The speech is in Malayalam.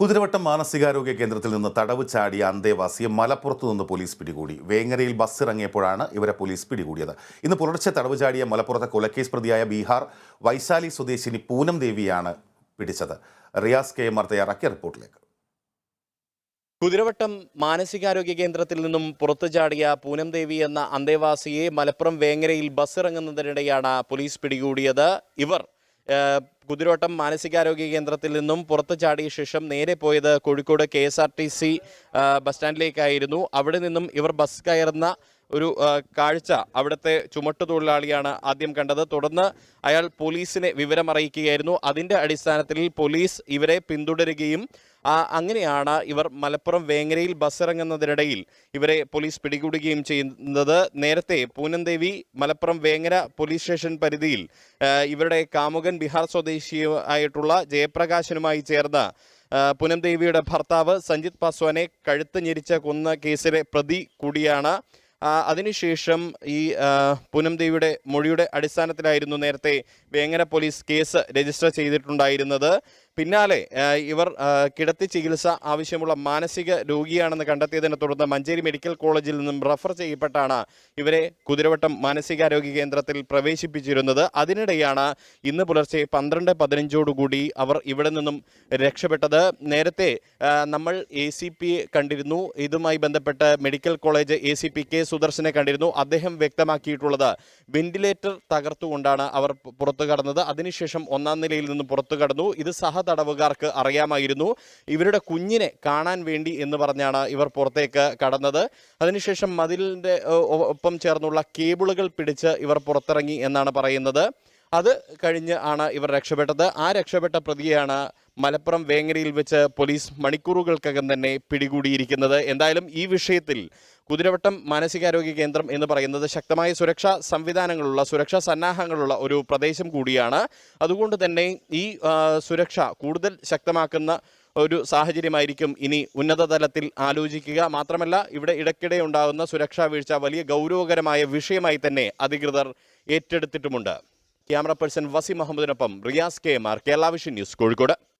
കുതിരവട്ടം മാനസികാരോഗ്യ കേന്ദ്രത്തിൽ നിന്ന് തടവ് ചാടിയ അന്തേവാസിയെ മലപ്പുറത്തു നിന്ന് പോലീസ് പിടികൂടി. വേങ്ങരയിൽ ബസ് ഇറങ്ങിയപ്പോഴാണ് ഇവരെ പോലീസ് പിടികൂടിയത്. ഇന്ന് പുലർച്ചെ തടവ് ചാടിയ മലപ്പുറത്തെ കൊലക്കേസ് പ്രതിയായ ബീഹാർ വൈശാലി സ്വദേശിനി പൂനം ദേവിയാണ് പിടിച്ചത്. റിയാസ് കെ എം ആർ തയ്യാറാക്കിയ റിപ്പോർട്ടിലേക്ക്. കുതിരവട്ടം മാനസികാരോഗ്യ കേന്ദ്രത്തിൽ നിന്നും പുറത്തു ചാടിയ പൂനം ദേവി എന്ന അന്തേവാസിയെ മലപ്പുറം വേങ്ങരയിൽ ബസ് ഇറങ്ങുന്നതിനിടെയാണ് പോലീസ് പിടികൂടിയത്. ഇവർ കുതിരവട്ടം മാനസികാരോഗ്യ കേന്ദ്രത്തിൽ നിന്നും പുറത്തു ചാടിയ ശേഷം നേരെ പോയത് കോഴിക്കോട് KSRTC ബസ് സ്റ്റാൻഡിലേക്കായിരുന്നു. അവിടെ നിന്നും ഇവർ ബസ് കയറുന്ന ഒരു കാഴ്ച അവിടുത്തെ ചുമട്ടുതൊഴിലാളിയാണ് ആദ്യം കണ്ടത്. തുടർന്ന് അയാൾ പോലീസിനെ വിവരമറിയിക്കുകയായിരുന്നു. അതിൻ്റെ അടിസ്ഥാനത്തിൽ പോലീസ് ഇവരെ പിന്തുടരുകയും അങ്ങനെയാണ് ഇവർ മലപ്പുറം വേങ്ങരയിൽ ബസ് ഇറങ്ങുന്നതിനിടയിൽ ഇവരെ പോലീസ് പിടികൂടുകയും ചെയ്യുന്നത്. നേരത്തെ പൂനം ദേവി മലപ്പുറം വേങ്ങര പോലീസ് സ്റ്റേഷൻ പരിധിയിൽ ഇവരുടെ കാമുകൻ ബീഹാർ സ്വദേശിയായിട്ടുള്ള ജയപ്രകാശനുമായി ചേർന്ന് പൂനം ദേവിയുടെ ഭർത്താവ് സഞ്ജിത് പാസ്വാനെ കഴുത്ത് ഞെരിച്ച് കൊന്ന കേസിലെ പ്രതി കൂടിയാണ്. അതിനുശേഷം ഈ പൂനം ദേവിയുടെ മൊഴിയുടെ അടിസ്ഥാനത്തിലായിരുന്നു നേരത്തെ വേങ്ങര പോലീസ് കേസ് രജിസ്റ്റർ ചെയ്തിട്ടുണ്ടായിരുന്നത്. പിന്നാലെ ഇവർ കിടത്തി ചികിത്സ ആവശ്യമുള്ള മാനസിക രോഗിയാണെന്ന് കണ്ടെത്തിയതിനെ തുടർന്ന് മഞ്ചേരി മെഡിക്കൽ കോളേജിൽ നിന്നും റഫർ ചെയ്യപ്പെട്ടാണ് ഇവരെ കുതിരവട്ടം മാനസികാരോഗ്യ കേന്ദ്രത്തിൽ പ്രവേശിപ്പിച്ചിരുന്നത്. അതിനിടെയാണ് ഇന്ന് പുലർച്ചെ 12:15 അവർ ഇവിടെ നിന്നും രക്ഷപ്പെട്ടത്. നേരത്തെ നമ്മൾ ACP കണ്ടിരുന്നു. ഇതുമായി ബന്ധപ്പെട്ട് മെഡിക്കൽ കോളേജ് ACP K സുദർശനെ കണ്ടിരുന്നു. അദ്ദേഹം വ്യക്തമാക്കിയിട്ടുള്ളത് വെന്റിലേറ്റർ തകർത്തുകൊണ്ടാണ് അവർ പുറത്തു കടന്നത്. അതിനുശേഷം 1ാം നിലയിൽ നിന്ന് പുറത്തു കടന്നു. ഇത് തടവുകാർക്ക് അറിയാമായിരുന്നു. ഇവരുടെ കുഞ്ഞിനെ കാണാൻ വേണ്ടി എന്ന് പറഞ്ഞാണ് ഇവർ പുറത്തേക്ക് കടന്നത്. അതിനുശേഷം മതിലിൻ്റെ ഒപ്പം ചേർന്നുള്ള കേബിളുകൾ പിടിച്ച് ഇവർ പുറത്തിറങ്ങി എന്നാണ് പറയുന്നത്. അത് കഴിഞ്ഞ് ആണ് ഇവർ രക്ഷപ്പെട്ടത്. ആ രക്ഷപ്പെട്ട പ്രതിയെയാണ് മലപ്പുറം വേങ്ങരയിൽ വെച്ച് പോലീസ് മണിക്കൂറുകൾക്കകം തന്നെ പിടികൂടിയിരിക്കുന്നത്. എന്തായാലും ഈ വിഷയത്തിൽ കുതിരവട്ടം മാനസികാരോഗ്യ കേന്ദ്രം എന്ന് പറയുന്നത് ശക്തമായ സുരക്ഷാ സംവിധാനങ്ങളുള്ള, സുരക്ഷാ സന്നാഹങ്ങളുള്ള ഒരു പ്രദേശം കൂടിയാണ്. അതുകൊണ്ട് തന്നെ ഈ സുരക്ഷ കൂടുതൽ ശക്തമാക്കുന്ന ഒരു സാഹചര്യമായിരിക്കും ഇനി ഉന്നത തലത്തിൽ ആലോചിക്കുക. മാത്രമല്ല, ഇവിടെ ഇടയ്ക്കിടെ ഉണ്ടാകുന്ന സുരക്ഷാ വീഴ്ച വലിയ ഗൗരവകരമായ വിഷയമായി തന്നെ അധികൃതർ ഏറ്റെടുത്തിട്ടുമുണ്ട്. ക്യാമറ പേഴ്സൺ വസീം മുഹമ്മദിനൊപ്പം Riyas KMR, Kerala vision news, Kozhikode.